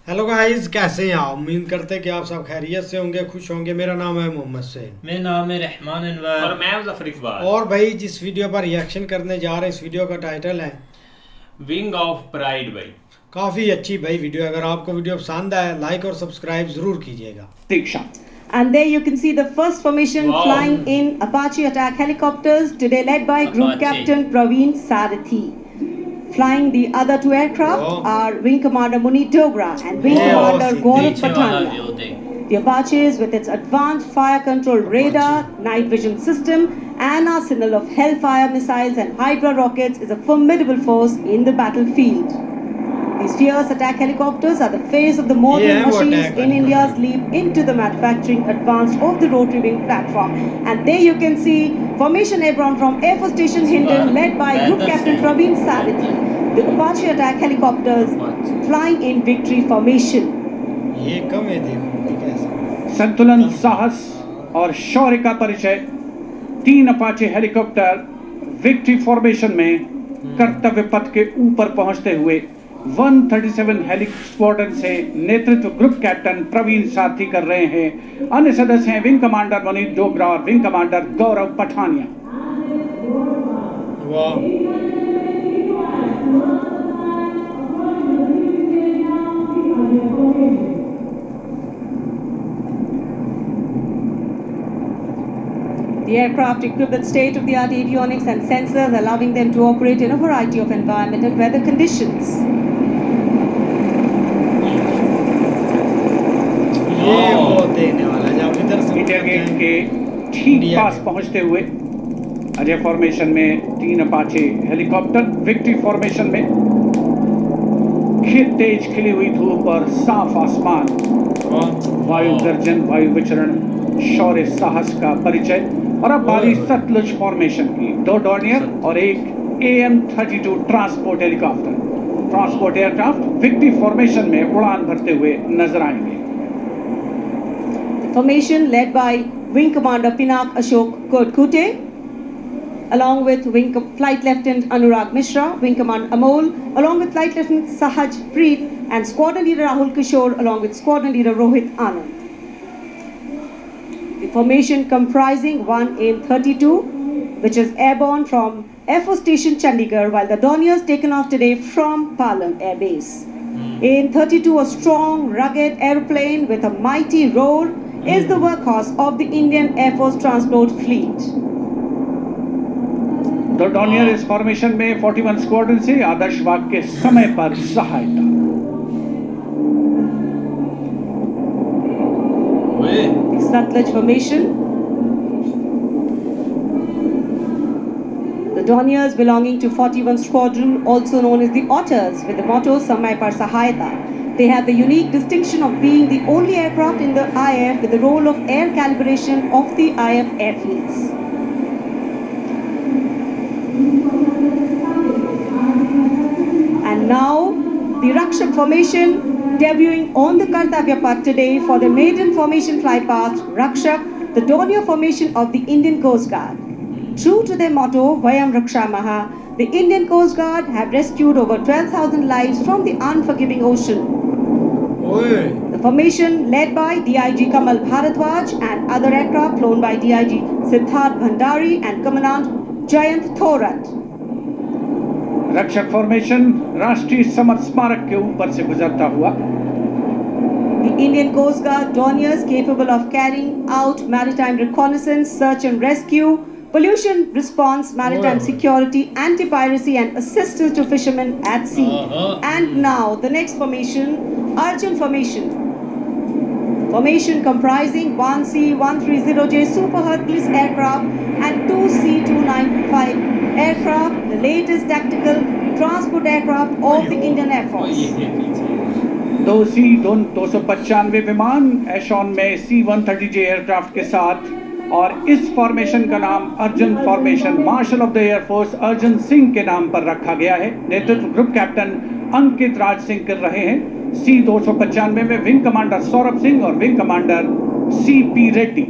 Hello guys, कैसे हैं आप? उम्मीद करते हैं कि आप सब खैरियत से होंगे, खुश होंगे। मेरा नाम है मोहम्मद सैन। मेरा नाम है रहमान अनवर। और मैं मुजफ्फर इकबाल। और भाई, जिस वीडियो पर रिएक्शन करने जा रहे हैं, इस वीडियो का टाइटल है विंग ऑफ प्राइड भाई। काफ़ी अच्छी भाई वीडियो। अगर आपको वीडियो पसंद आए, लाइक और सब्सक्राइब ज़रूर कीजिएगा। Diksha. And there you can see the first formation Wow. flying in Apache attack helicopters, today led by Group Apache. Captain Praveen Sarathi. Flying the other two aircraft Wow. are Wing Commander Munit Dogra and Wing Wow. Commander Gaurav पीछे वाला Patania. View देख। The Apaches, with its advanced fire control radar, night vision system, and arsenal of Hellfire missiles and Hydra rockets, is a formidable force in the battlefield. These fierce attack helicopters are the face of the modern Yeah, what machines attack in India's helicopter. leap into the manufacturing advance of the rotary wing platform. And there you can see formation airborne from Air Force Station Hindon, led by Group Captain Praveen Sarathi. The Apache attack helicopters flying in victory formation. ये कम है, देखो कैसा। संतुलन, साहस और शौर्य का परिचय। 3 Apache helicopter victory formation में कर्तव्य पथ के ऊपर पहुंचते हुए 137 हेली स्क्वाड्रन से नेतृत्व ग्रुप कैप्टन प्रवीण सारथी कर रहे हैं। अन्य सदस्य हैं विंग कमांडर मुनीत डोगरा और विंग कमांडर गौरव पठानिया। वाह, The aircraft equipped with state-of-the-art avionics and sensors, allowing them to operate in a variety of environment and weather conditions. ये वो देने वाला जब इधर से इंडिया गेट के ठीक इंडिया पास गेट। पहुंचते हुए अजय फॉर्मेशन में 3 अपाचे हेलीकॉप्टर विक्ट्री फॉर्मेशन में तेज खिली हुई धूप और साफ आसमान, वायु गर्जन, वायु विचरण, शौर्य साहस का परिचय। और अब बारी सतलुज फॉर्मेशन की। 2 डॉर्नियर और एक AM-32 transport helicopter, transport aircraft victory formation में उड़ान भरते हुए नजर आएंगे। Formation led by Wing Commander Pinak Ashok Kotkute, along with Flight Lieutenant Anurag Mishra, Wing Commander Amol, along with Flight Lieutenant Sahaj Preet, and Squadron Leader Rahul Kishore, along with Squadron Leader Rohit Anand. The formation comprising one AIM-32, which is airborne from Air Force Station Chandigarh, while the Dorniers taken off today from Palam Air Base. AIM-32, a strong, rugged aeroplane with a mighty roar, is the workhorse of the Indian Air Force transport fleet. तो Dornier इस formation में 41 squadron से आदर्श वाग के समय पर सहायता। The Satluj formation. The Dorniers belonging to 41 Squadron, also known as the Otters, with the motto Samay Par Sahayata. They have the unique distinction of being the only aircraft in the IF with the role of air calibration of the IF airfields. And now, the Rakshak formation debuting on the Kartavya Path today for the maiden formation flypast, Rakshak, the Dornier formation of the Indian Coast Guard. True to their motto, Vayam Rakshamaha, the Indian Coast Guard have rescued over 12,000 lives from the unforgiving ocean. ओए, The formation led by DIG Kamal Bharadwaj and other aircraft flown by DIG Siddharth Bhandari and Commandant Jayant Thorat. रक्षक formation राष्ट्रीय summer स्मारक के ऊपर से गुजरता हुआ। The Indian Coast Guard Dorniers capable of carrying out maritime reconnaissance, search and rescue, pollution response, maritime security, anti-piracy and assistance to fishermen at sea. And now the next formation, Arjun formation. Formation comprising 1 C-130J Super Hercules aircraft and 2 C-295 aircraft, the latest tactical transport aircraft of the Indian Air Force. 2 C-295 विमान एशॉन में C-130J aircraft के साथ। और इस formation का नाम Arjun formation marshal of the air force Arjun Singh के नाम पर रखा गया है। नेतृत्व ग्रुप कैप्टन अंकित राज सिंह कर रहे हैं। C-295 में विंग कमांडर सौरभ सिंह और wing commander CP Reddy.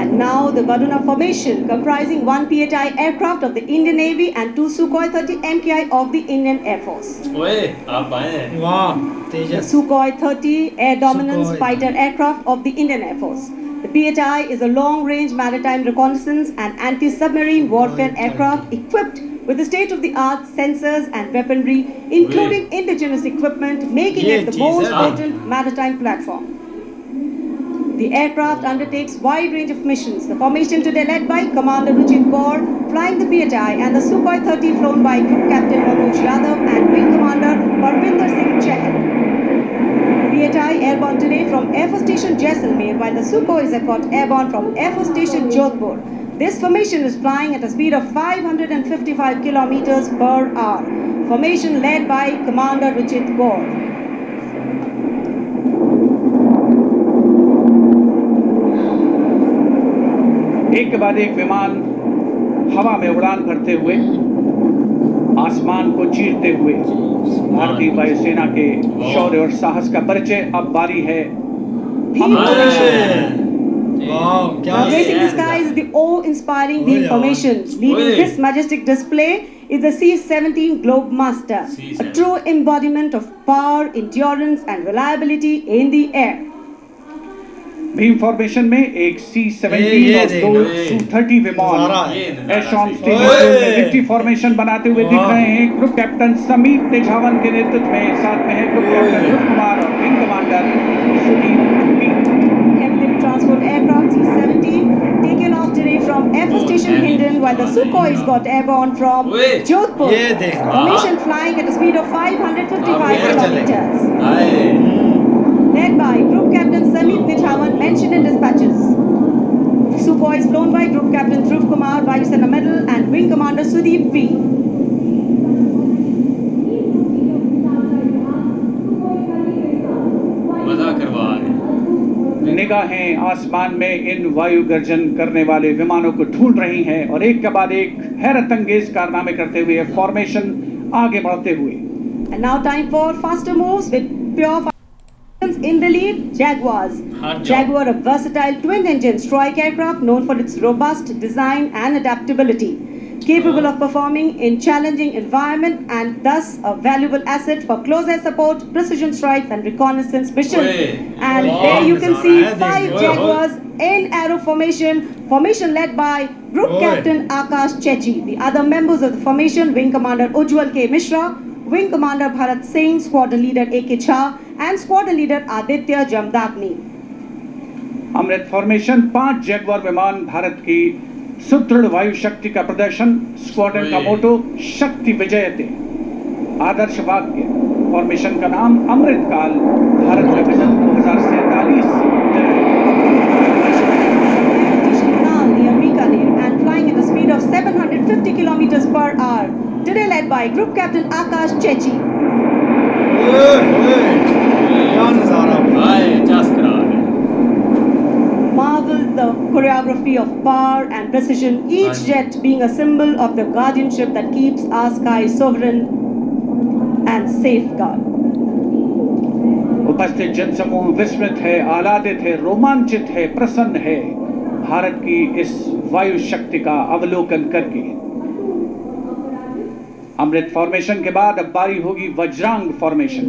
And now the Varuna formation, comprising one PHI aircraft of the Indian Navy and two Sukhoi 30 MKI of the Indian Air Force. ओए आप आए हैं वाह The Tejas Sukhoi 30 air dominance Sukhoi. fighter aircraft of the Indian Air Force. The PHI is a long-range maritime reconnaissance and anti-submarine warfare aircraft equipped with the state-of-the-art sensors and weaponry, including indigenous equipment, making Ye it the cheez most hai. potent maritime platform. The aircraft undertakes wide range of missions. The formation today led by Commander Ruchit Kaur, flying the PHI, and the Sukhoi 30 flown by Group Captain Manoj Yadav and Wing Commander Parvinder Singh Chahal. PHI airborne today from Air Force Station Jaisalmer, while the Sukhoi is airborne from Air Force Station Jodhpur. This formation is flying at a speed of 555 kilometers per hour. Formation led by Commander Ruchit Kaur. एक के बाद एक विमान हवा में उड़ान भरते हुए आसमान को चीरते हुए भारतीय वायुसेना के शौर्य और साहस का परिचय। अब बारी है वाह क्या Now gracing the skies is the awe-inspiring beam yeah. formation. Leading Oi. this majestic display is the C-17 Globemaster, a C-17. true embodiment of power, endurance and reliability in the air. Bhim formation में एक ये C-17 और देखना, दो ये। Su-30 विमान नजारा है। ये नजारा एशॉन सही। स्टील ओए। में विक्ट्री फॉर्मेशन बनाते हुए दिख वाह। रहे हैं। ग्रुप कैप्टन समीत निझावन के नेतृत्व में, साथ में है ग्रुप कैप्टन ध्रुव कुमार और wing commander Sudeep P. Heavily transport aircraft C-17 taken off today from Air Force Station Hindon, while the Sukhois got airborne from Oi. Jodhpur. ये देखना Formation flying at a speed of 555 ये चले। kilometers. आए Led by Group Captain Samit Nithawan, mentioned in dispatches. Sukhois flown by Group Captain Dhruv Kumar, Vayusena Medal, and Wing Commander Sudeep P. मजा करवा रहे निगाहें आसमान में इन वायु गर्जन करने वाले विमानों को ढूंढ रही हैं और एक के बाद एक हैरत अंगेज कारनामे करते हुए फॉर्मेशन आगे बढ़ते हुए। And now time for faster moves with pure in the lead, Jaguars. Hard job. Jaguar, a versatile twin-engine strike aircraft known for its robust design and adaptability, capable of performing in challenging environment and thus a valuable asset for close air support, precision strikes and reconnaissance missions. Oi. And Wow, there you can see Nazara hai, 5 dekho. Jaguars in arrow formation led by Group Oi. Captain Akash Chechi. The other members of the formation, Wing Commander Ujjwal K. Mishra, Wing Commander Bharat Singh, Squadron Leader A.K. Jha and Squadron Leader Aditya Jamdagni. Amrit formation 5 Jaguar विमान भारत की सुदृढ़ वायु शक्ति का प्रदर्शन। Squadron का मोटो शक्ति विजयते। आदर्श वाक्य फॉर्मेशन का नाम अमृत काल। भारत का vision 2047। Now near Bikaner and flying at a speed of 750 kilometers per hour. Today led by Group Captain Akash Chechi. क्या नजारा आए चास करा रहे Marvel the choreography of power and precision, each jet being a symbol of the guardianship that keeps our sky sovereign and safeguard. उपस्थित जनसमूह विस्मित है, आह्लादित है, रोमांचित है, प्रसन्न है भारत की इस वायु शक्ति का अवलोकन करके। अमृत फॉर्मेशन के बाद अब बारी होगी Vajrang formation.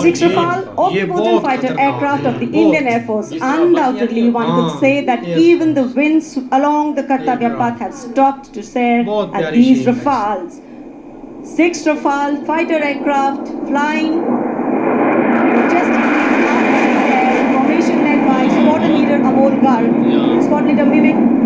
Six Rafale all-potent fighter aircraft of the Indian Air Force. Undoubtedly, one could say that yes. even the winds along the Kartavya path have stopped to stare बहुत at प्यारी these scene है। Rafales. 6 Rafale fighter aircraft flying majestically out of the air. Formation led by Squadron Leader Amol Garg, Squadron Leader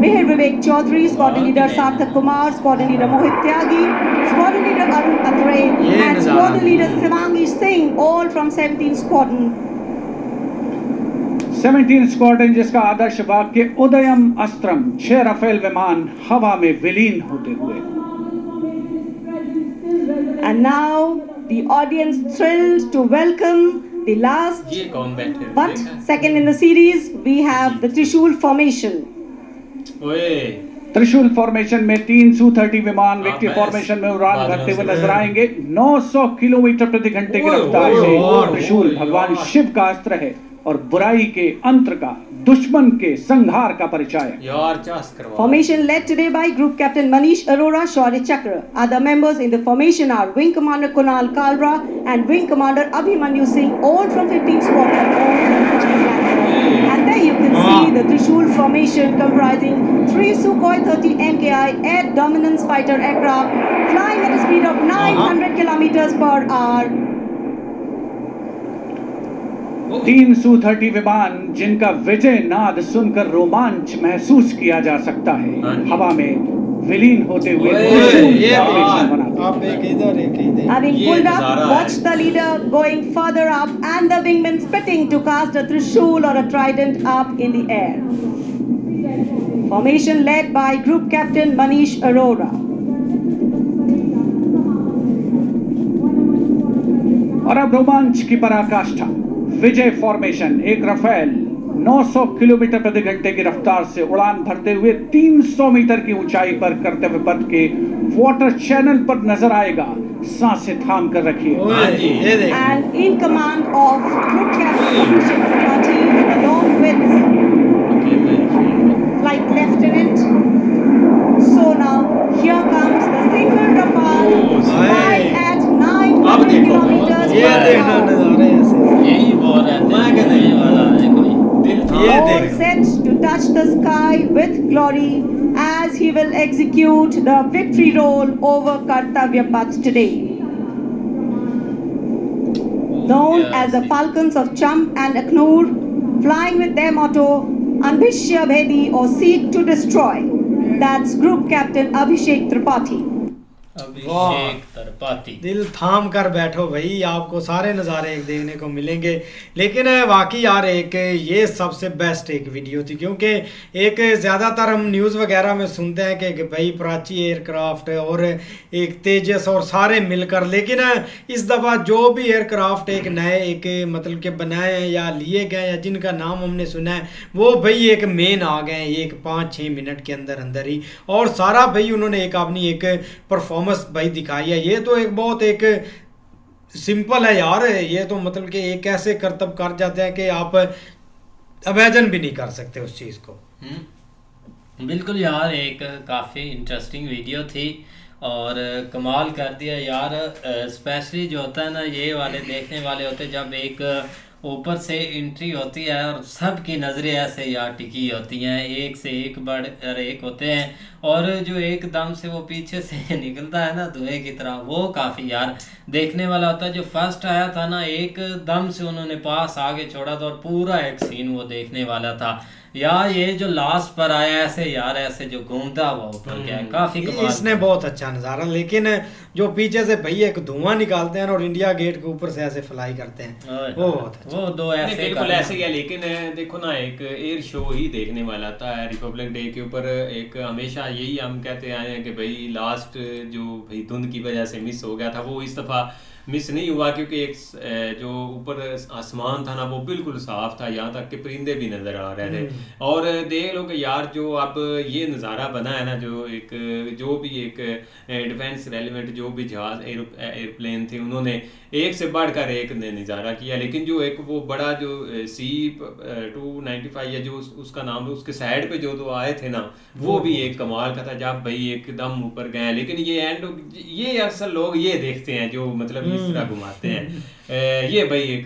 Mihir Vivek Chaudhary, Squadron Leader Sarthak Kumar, Squadron Leader Mohit Tyagi, Squadron Leader Arun Atre, ये and नजारा Squadron Leader है। Shivangi Singh, all from 17 Squadron. 17 squadron जिसका आदर्श वाक्य उदयम अस्त्रम। 6 Rafale विमान हवा में विलीन होते हुए। And now the audience thrilled to welcome the last ये कौन बैठे हैं? but देखा? second in the series. We have the Trishul formation. ओए त्रिशूल फॉर्मेशन में 3 Su-30 विमान विक्ट्री बस। फॉर्मेशन में उड़ान बादलों भरते हुए से। नजर आएंगे। 900 किलोमीटर प्रति घंटे की ओए, रफ्तार ओए, से ओए, त्रिशूल ओए, भगवान ओए। शिव का अस्त्र है। और बुराई के अंत का, दुश्मन के संहार का परिचय। यार चास करवा Formation led today by Group Captain Manish Arora, Shaurya Chakra. Other members in the formation are Wing Commander Kunal Kalra and Wing Commander Abhimanyu Singh, all from 15th Squadron. And there you can see the Trishul formation comprising 3 Sukhoi 30 MKI air dominance fighter aircraft flying at a speed of 900 kilometers per hour. 3 Su-30 विमान जिनका विजय नाद सुनकर रोमांच महसूस किया जा सकता है, हवा में विलीन होते हुए ये फॉर्मेशन बनाते हैं। आप एक इधर एक इधर Having ये pulled up, नज़ारा watch the leader going further up and the wingmen spitting to cast a Trishul or a trident up in the air. Formation led by Group Captain Manish Arora. और अब रोमांच की पराकाष्ठा, विजय formation एक Rafale 900 kilometre प्रति घंटे की रफ्तार से उड़ान भरते हुए 300 मीटर की ऊंचाई पर कर्तव्य पथ के वाटर चैनल पर नजर आएगा। सांसें थाम कर रखिए। ये देख And in command of Group Captain Abhishek Tripathi along with Flight Lieutenant. So now here comes the single Rafale flying at 900 kilometers ये per देखना hour. नज़ारे ऐसे यही बोल रहे थे मैं कहता ये वाला है कोई दिल था ये All देख set to touch the sky with glory as he will execute the victory roll over Kartavya Path today. Known as the Falcons of Cham and Aknoor, flying with their motto Anbhishya Bhedi or Seek to Destroy. That's Group Captain Abhishek Tripathi. अभिषेक त्रिपाठी। दिल थाम कर बैठो भाई, आपको सारे नज़ारे एक देखने को मिलेंगे। लेकिन वाकई यार एक ये सबसे बेस्ट एक वीडियो थी, क्योंकि एक ज़्यादातर हम न्यूज़ वगैरह में सुनते हैं कि भाई प्राची एयरक्राफ्ट और एक तेजस और सारे मिलकर, लेकिन इस दफ़ा जो भी एयरक्राफ्ट एक नए एक मतलब के बनाए हैं या लिए गए या जिनका नाम हमने सुना है, वो भाई एक मेन आ गए हैं एक 5-6 मिनट के अंदर अंदर ही, और सारा भाई उन्होंने एक अपनी एक परफॉर्मेंस भाई दिखाई है। ये तो एक बहुत एक सिंपल है यार, ये तो मतलब कि एक ऐसे करतब कर जाते हैं कि आप इमेजिन भी नहीं कर सकते उस चीज़ को। बिल्कुल यार, एक काफ़ी इंटरेस्टिंग वीडियो थी और कमाल कर दिया यार। स्पेशली जो होता है ना, ये वाले देखने वाले होते हैं जब एक ऊपर से एंट्री होती है और सबकी नज़रें ऐसे यार टिकी होती हैं, एक से एक बढ़ एक होते हैं, और जो एकदम से वो पीछे से निकलता है ना धुएं की तरह, वो काफ़ी यार देखने वाला होता है। जो फर्स्ट आया था ना, एकदम से उन्होंने पास आगे छोड़ा था और पूरा एक सीन वो देखने वाला था यार। ये जो लास्ट पर आया ऐसे यार, ऐसे जो घूमता हुआ ऊपर गया, काफी कमाल इसने बहुत अच्छा नज़ारा, लेकिन जो पीछे से भैया एक धुआं निकालते हैं और इंडिया गेट के ऊपर से ऐसे फ्लाई करते हैं, वो बहुत अच्छा। वो दो ऐसे बिल्कुल ऐसे ही है। लेकिन देखो ना, एक एयर शो ही देखने वाला था रिपब्लिक डे के ऊपर। एक हमेशा यही हम कहते आए हैं कि भाई लास्ट जो भाई धुंध की वजह से मिस हो गया था, वो इस दफ़ा मिस नहीं हुआ, क्योंकि एक जो ऊपर आसमान था ना वो बिल्कुल साफ था, यहाँ तक कि परिंदे भी नज़र आ रहे थे। और देख लो कि यार जो अब ये नज़ारा बना है ना, जो भी एक डिफेंस रेलिवेंट जो भी जहाज एयरप्लेन थे, उन्होंने एक से बढ़कर एक ने नज़ारा किया। लेकिन जो एक वो बड़ा जो C-295 या जो उसका नाम है, उसके साइड पे जो दो आए थे ना, वो भी एक कमाल का था, जब भाई एकदम ऊपर गए। लेकिन ये अक्सर लोग ये देखते हैं जो मतलब इस तरह घुमाते हैं, ये भाई एक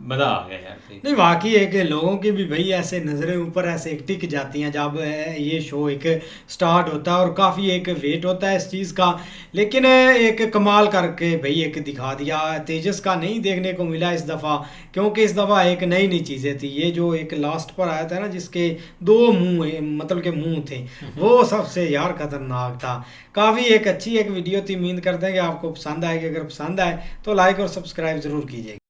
मजा आ गया यार। नहीं वाकई एक लोगों की भी भाई ऐसे नज़रें ऊपर ऐसे एक टिक जाती हैं जब ये शो एक स्टार्ट होता है, और काफ़ी एक वेट होता है इस चीज़ का। लेकिन एक कमाल करके भाई एक दिखा दिया। तेजस का नहीं देखने को मिला इस दफ़ा, क्योंकि इस दफ़ा एक नई नई चीज़ें थी। ये जो एक लास्ट पर आया था ना, जिसके 2 मुंह मतलब के मुंह थे, वो सबसे यार खतरनाक था। काफ़ी एक अच्छी एक वीडियो थी। उम्मीद करते हैं कि आपको पसंद आएगी। अगर पसंद आए तो लाइक और सब्सक्राइब ज़रूर कीजिएगा।